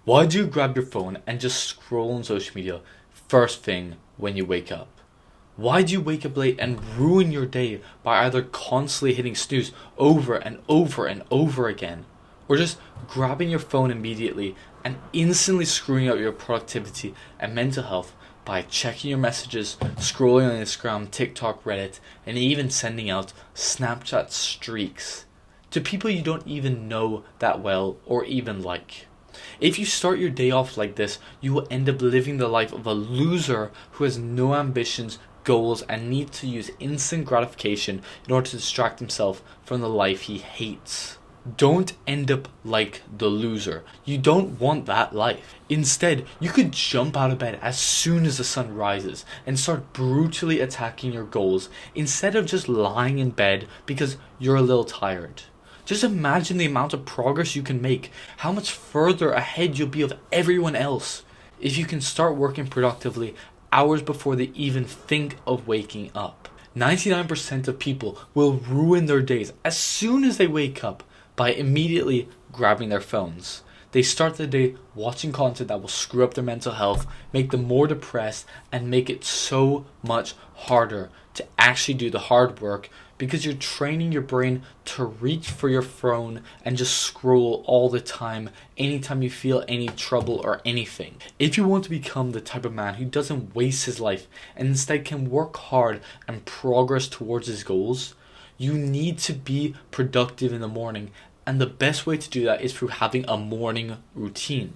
Why do you grab your phone and just scroll on social media first thing when you wake up? Why do you wake up late and ruin your day by either constantly hitting snooze over and over and over again, or just grabbing your phone immediately and instantly screwing up your productivity and mental health by checking your messages, scrolling on Instagram, TikTok, Reddit, and even sending out Snapchat streaks to people you don't even know that well or even like? If you start your day off like this, you will end up living the life of a loser who has no ambitions, goals, and needs to use instant gratification in order to distract himself from the life he hates. Don't end up like the loser. You don't want that life. Instead, you could jump out of bed as soon as the sun rises and start brutally attacking your goals instead of just lying in bed because you're a little tired. Just imagine the amount of progress you can make, how much further ahead you'll be of everyone else if you can start working productively hours before they even think of waking up. 99% of people will ruin their days as soon as they wake up by immediately grabbing their phones. They start the day watching content that will screw up their mental health, make them more depressed, and make it so much harder to actually do the hard work because you're training your brain to reach for your phone and just scroll all the time anytime you feel any trouble or anything. If you want to become the type of man who doesn't waste his life and instead can work hard and progress towards his goals, you need to be productive in the morning, and the best way to do that is through having a morning routine.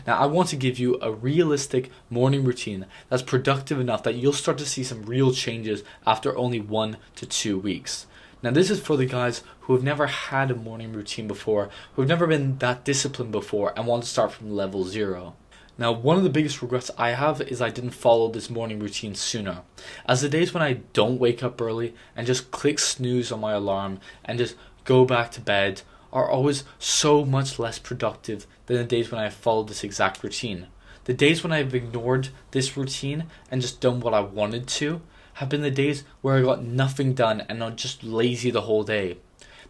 Now, I want to give you a realistic morning routine that's productive enough that you'll start to see some real changes after only 1 to 2 weeks. Now, this is for the guys who have never had a morning routine before, who have never been that disciplined before, and want to start from level 0. Now, one of the biggest regrets I have is I didn't follow this morning routine sooner, as the days when I don't wake up early and just click snooze on my alarm and just go back to bed are always so much less productive than the days when I followed this exact routine. The days when I've ignored this routine and just done what I wanted to have been the days where I got nothing done and I'm just lazy the whole day.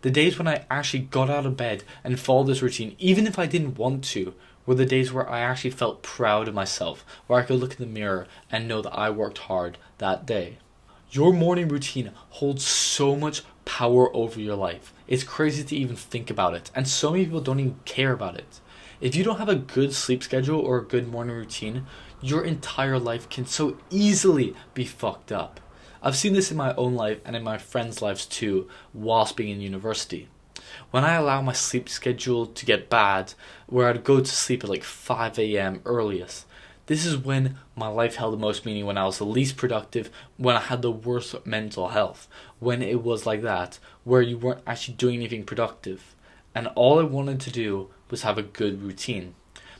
The days when I actually got out of bed and followed this routine, even if I didn't want to, were the days where I actually felt proud of myself, where I could look in the mirror and know that I worked hard that day. Your morning routine holds so much power over your life. It's crazy to even think about it, and so many people don't even care about it. If you don't have a good sleep schedule or a good morning routine, your entire life can so easily be fucked up. I've seen this in my own life and in my friends' lives too, whilst being in university. When I allow my sleep schedule to get bad, where I'd go to sleep at like 5 a.m. earliest, this is when my life held the most meaning, when I was the least productive, when I had the worst mental health, when it was like that, where you weren't actually doing anything productive. And all I wanted to do was have a good routine.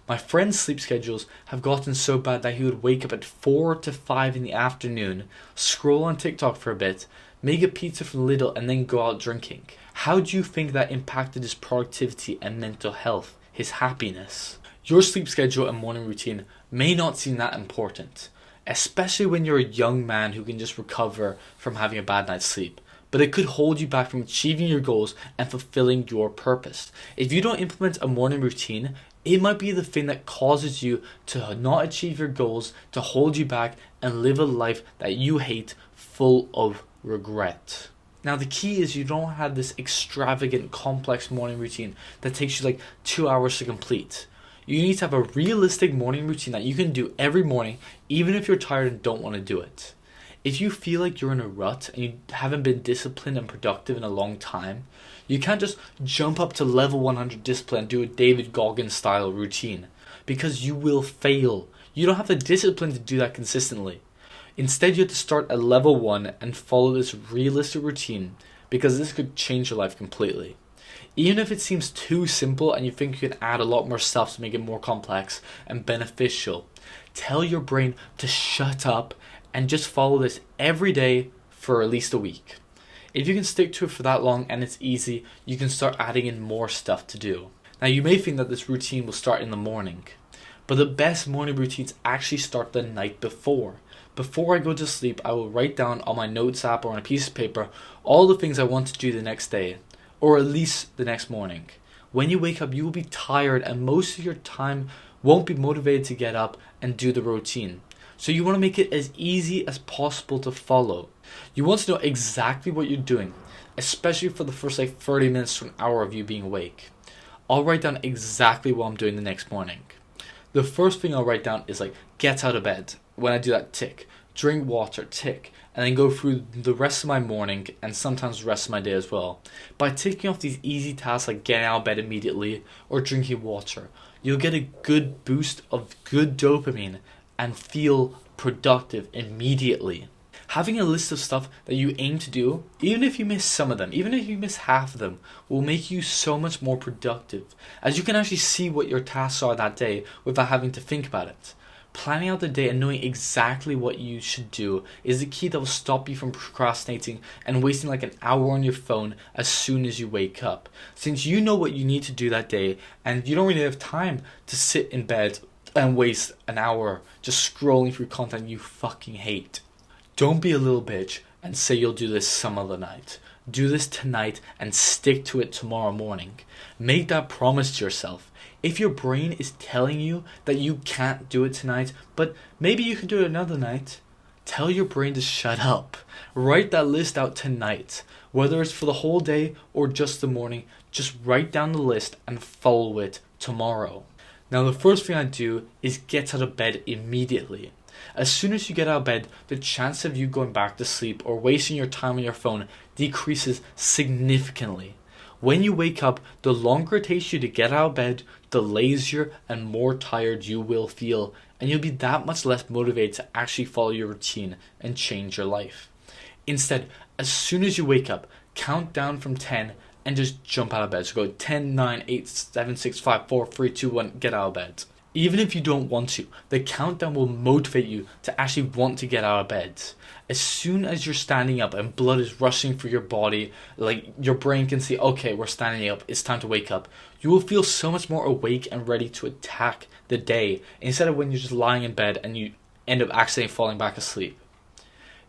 My friend's sleep schedules have gotten so bad that he would wake up at 4 to 5 in the afternoon, scroll on TikTok for a bit, make a pizza from Lidl, and then go out drinking. How do you think that impacted his productivity and mental health, his happiness? Your sleep schedule and morning routine may not seem that important, especially when you're a young man who can just recover from having a bad night's sleep. But it could hold you back from achieving your goals and fulfilling your purpose. If you don't implement a morning routine, it might be the thing that causes you to not achieve your goals, to hold you back, and live a life that you hate, full of regret. Now, the key is you don't have this extravagant, complex morning routine that takes you like 2 hours to complete. You need to have a realistic morning routine that you can do every morning, even if you're tired and don't want to do it. If you feel like you're in a rut and you haven't been disciplined and productive in a long time, you can't just jump up to level 100 discipline and do a David Goggins style routine, because you will fail. You don't have the discipline to do that consistently. Instead, you have to start at level 1 and follow this realistic routine, because this could change your life completely. Even if it seems too simple and you think you can add a lot more stuff to make it more complex and beneficial, tell your brain to shut up and just follow this every day for at least a week. If you can stick to it for that long and it's easy, you can start adding in more stuff to do. Now, you may think that this routine will start in the morning, but the best morning routines actually start the night before. Before I go to sleep, I will write down on my notes app or on a piece of paper all the things I want to do the next day, or at least the next morning. When you wake up, you will be tired, and most of your time won't be motivated to get up and do the routine. So you want to make it as easy as possible to follow. You want to know exactly what you're doing, especially for the first 30 minutes to an hour of you being awake. I'll write down exactly what I'm doing the next morning. The first thing I'll write down is get out of bed. When I do that, tick. Drink water, tick. And then go through the rest of my morning and sometimes the rest of my day as well. By ticking off these easy tasks like getting out of bed immediately or drinking water, you'll get a good boost of good dopamine and feel productive immediately. Having a list of stuff that you aim to do, even if you miss some of them, even if you miss half of them, will make you so much more productive, as you can actually see what your tasks are that day without having to think about it. Planning out the day and knowing exactly what you should do is the key that will stop you from procrastinating and wasting an hour on your phone as soon as you wake up. Since you know what you need to do that day and you don't really have time to sit in bed and waste an hour just scrolling through content you fucking hate. Don't be a little bitch and say you'll do this some other night. Do this tonight and stick to it tomorrow morning. Make that promise to yourself. If your brain is telling you that you can't do it tonight, but maybe you can do it another night, tell your brain to shut up. Write that list out tonight. Whether it's for the whole day or just the morning, just write down the list and follow it tomorrow. Now the first thing I do is get out of bed immediately. As soon as you get out of bed, the chance of you going back to sleep or wasting your time on your phone decreases significantly. When you wake up, the longer it takes you to get out of bed, the lazier and more tired you will feel, and you'll be that much less motivated to actually follow your routine and change your life. Instead, as soon as you wake up, count down from 10 and just jump out of bed. So go 10, 9, 8, 7, 6, 5, 4, 3, 2, 1, get out of bed. Even if you don't want to, the countdown will motivate you to actually want to get out of bed. As soon as you're standing up and blood is rushing through your body, your brain can see, okay, we're standing up, it's time to wake up. You will feel so much more awake and ready to attack the day instead of when you're just lying in bed and you end up accidentally falling back asleep.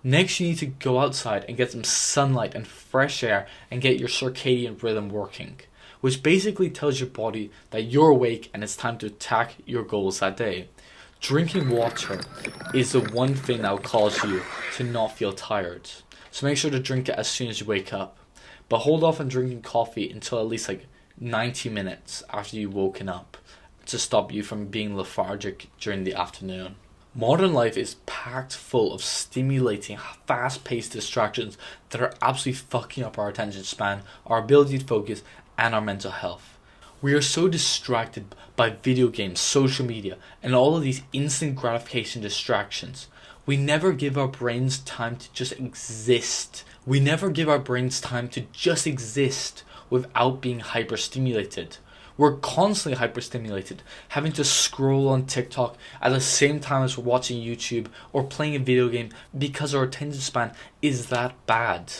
Next, you need to go outside and get some sunlight and fresh air and get your circadian rhythm working, which basically tells your body that you're awake and it's time to attack your goals that day. Drinking water is the one thing that will cause you to not feel tired. So make sure to drink it as soon as you wake up. But hold off on drinking coffee until at least 90 minutes after you've woken up to stop you from being lethargic during the afternoon. Modern life is packed full of stimulating, fast-paced distractions that are absolutely fucking up our attention span, our ability to focus, and our mental health. We are so distracted by video games, social media, and all of these instant gratification distractions. We never give our brains time to just exist. We never give our brains time to just exist without being hyperstimulated. We're constantly hyperstimulated, having to scroll on TikTok at the same time as we're watching YouTube or playing a video game because our attention span is that bad.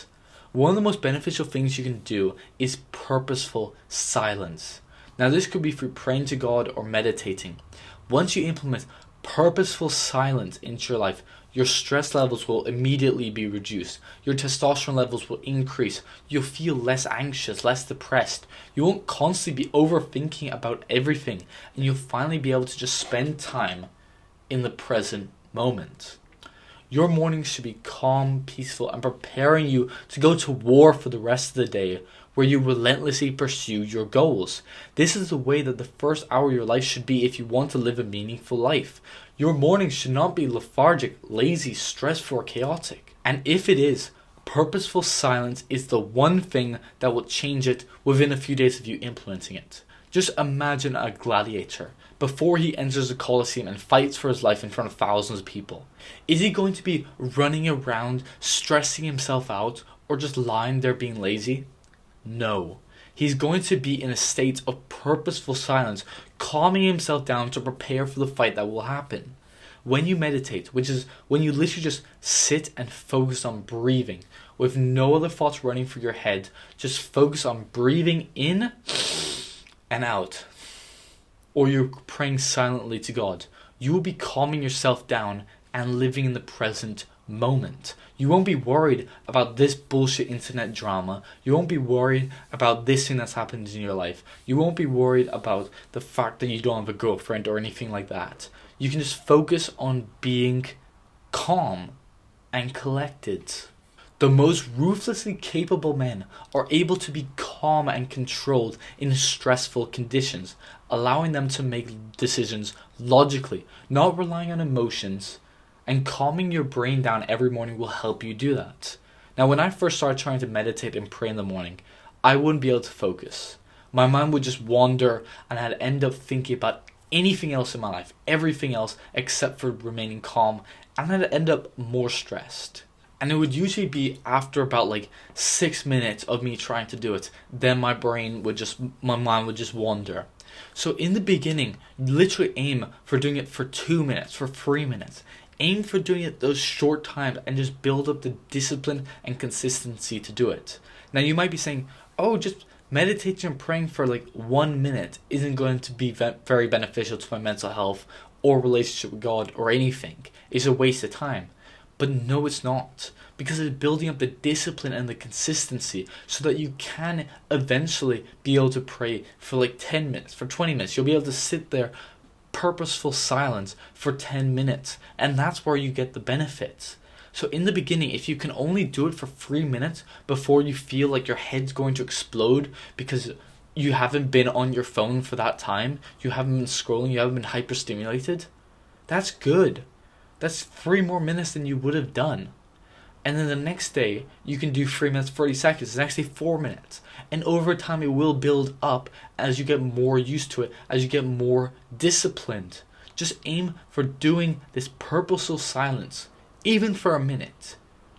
One of the most beneficial things you can do is purposeful silence. Now this could be through praying to God or meditating. Once you implement purposeful silence into your life, your stress levels will immediately be reduced. Your testosterone levels will increase. You'll feel less anxious, less depressed. You won't constantly be overthinking about everything, and you'll finally be able to just spend time in the present moment. Your mornings should be calm, peaceful, and preparing you to go to war for the rest of the day, where you relentlessly pursue your goals. This is the way that the first hour of your life should be if you want to live a meaningful life. Your mornings should not be lethargic, lazy, stressful, or chaotic. And if it is, purposeful silence is the one thing that will change it within a few days of you implementing it. Just imagine a gladiator before he enters the Colosseum and fights for his life in front of thousands of people. Is he going to be running around, stressing himself out, or just lying there being lazy? No. He's going to be in a state of purposeful silence, calming himself down to prepare for the fight that will happen. When you meditate, which is when you literally just sit and focus on breathing, with no other thoughts running through your head, just focus on breathing in and out, or you're praying silently to God, you will be calming yourself down and living in the present moment. You won't be worried about this bullshit internet drama. You won't be worried about this thing that's happened in your life. You won't be worried about the fact that you don't have a girlfriend or anything like that. You can just focus on being calm and collected. The most ruthlessly capable men are able to be calm and controlled in stressful conditions, allowing them to make decisions logically, not relying on emotions, and calming your brain down every morning will help you do that. Now, when I first started trying to meditate and pray in the morning, I wouldn't be able to focus. My mind would just wander and I'd end up thinking about anything else in my life, everything else except for remaining calm, and I'd end up more stressed. And it would usually be after about like 6 minutes of me trying to do it, then my mind would just wander. So in the beginning, literally aim for doing it for 2 minutes, for 3 minutes. Aim for doing it those short times and just build up the discipline and consistency to do it. Now you might be saying, oh, just meditating and praying for like 1 minute isn't going to be very beneficial to my mental health or relationship with God or anything. It's a waste of time. But no, it's not, because it's building up the discipline and the consistency so that you can eventually be able to pray for like 10 minutes, for 20 minutes. You'll be able to sit there, purposeful silence for 10 minutes, and that's where you get the benefits. So in the beginning, if you can only do it for 3 minutes before you feel like your head's going to explode because you haven't been on your phone for that time, you haven't been scrolling, you haven't been hyperstimulated, that's good. That's 3 more minutes than you would have done. And then the next day, you can do 3 minutes, 30 seconds. It's actually 4 minutes. And over time, it will build up as you get more used to it, as you get more disciplined. Just aim for doing this purposeful silence, even for a minute.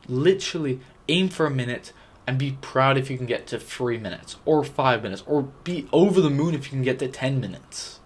Literally aim for a minute and be proud if you can get to 3 minutes or 5 minutes, or be over the moon if you can get to 10 minutes.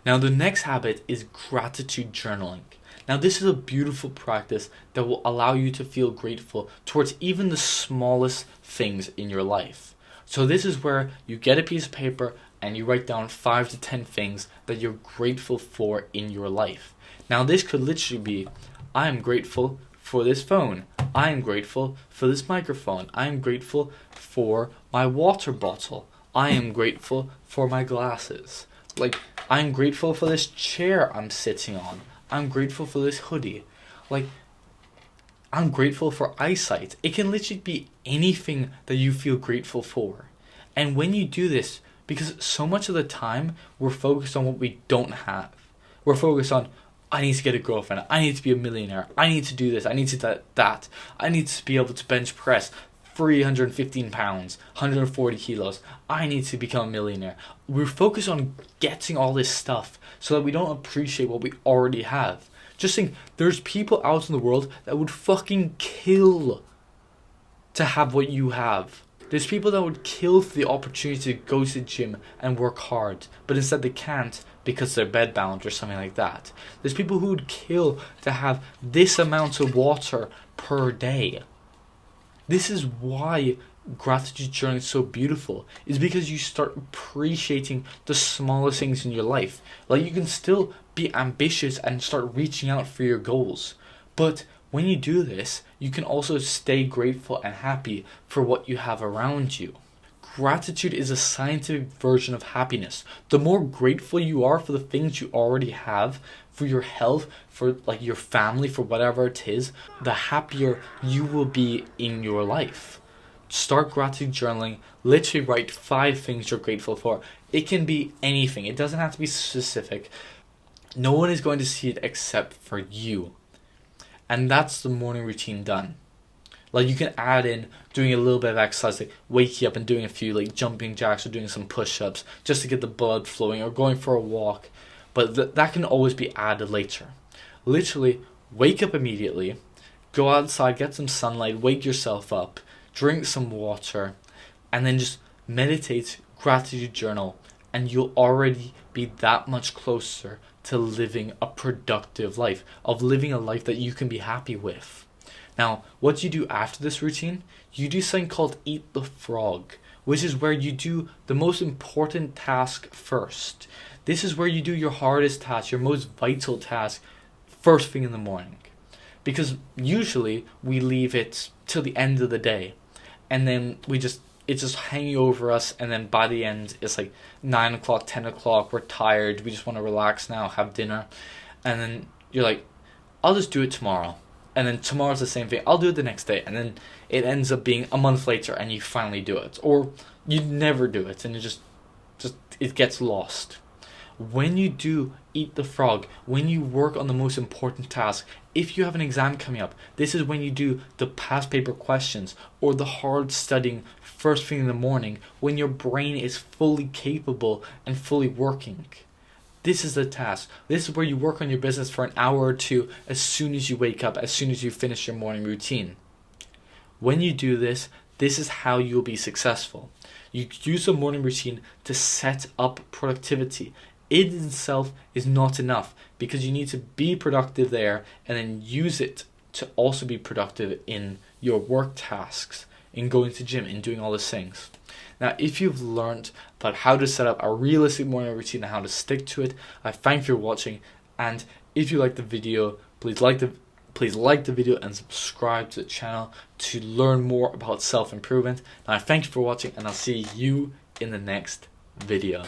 Now, the next habit is gratitude journaling. Now, this is a beautiful practice that will allow you to feel grateful towards even the smallest things in your life. So this is where you get a piece of paper and you write down 5 to 10 things that you're grateful for in your life. Now, this could literally be, I am grateful for this phone. I am grateful for this microphone. I am grateful for my water bottle. I am grateful for my glasses. Like, I am grateful for this chair I'm sitting on. I'm grateful for this hoodie. Like, I'm grateful for eyesight. It can literally be anything that you feel grateful for. And when you do this, because so much of the time we're focused on what we don't have. We're focused on, I need to get a girlfriend. I need to be a millionaire. I need to do this. I need to do that. I need to be able to bench press 315 pounds, 140 kilos. I need to become a millionaire. We're focused on getting all this stuff so that we don't appreciate what we already have. Just think, there's people out in the world that would fucking kill to have what you have. There's people that would kill for the opportunity to go to the gym and work hard, but instead they can't because they're bedbound or something like that. There's people who would kill to have this amount of water per day. This is why gratitude journaling is so beautiful, is because you start appreciating the smallest things in your life. Like, you can still be ambitious and start reaching out for your goals, but when you do this, you can also stay grateful and happy for what you have around you. Gratitude is a scientific version of happiness. The more grateful you are for the things you already have, for your health, for like your family, for whatever it is, the happier you will be in your life. Start gratitude journaling. Literally write 5 things you're grateful for. It can be anything. It doesn't have to be specific. No one is going to see it except for you. And that's the morning routine done. Like, you can add in doing a little bit of exercise, like waking up and doing a few like jumping jacks or doing some push-ups just to get the blood flowing, or going for a walk. But that can always be added later. Literally, wake up immediately, go outside, get some sunlight, wake yourself up, drink some water, and then just meditate, gratitude journal, and you'll already be that much closer to living a productive life, of living a life that you can be happy with. Now, what you do after this routine, you do something called Eat the Frog, which is where you do the most important task first. This is where you do your hardest task, your most vital task, first thing in the morning. because usually we leave it till the end of the day, and then it's just hanging over us, and then by the end it's like 9 o'clock, 10 o'clock, we're tired, we just want to relax now, have dinner, and then you're like, I'll just do it tomorrow, and then tomorrow's the same thing, I'll do it the next day, and then it ends up being a month later and you finally do it, or you never do it and it just it gets lost. When you do eat the frog, when you work on the most important task, if you have an exam coming up, this is when you do the past paper questions or the hard studying first thing in the morning, when your brain is fully capable and fully working. This is the task. This is where you work on your business for an hour or two as soon as you wake up, as soon as you finish your morning routine. When you do this, this is how you'll be successful. You use the morning routine to set up productivity. It in itself is not enough, because you need to be productive there and then use it to also be productive in your work tasks, in going to gym, in doing all these things. Now, if you've learned about how to set up a realistic morning routine and how to stick to it, I thank you for watching. And if you like the video, please like the video and subscribe to the channel to learn more about self-improvement. Now, I thank you for watching, and I'll see you in the next video.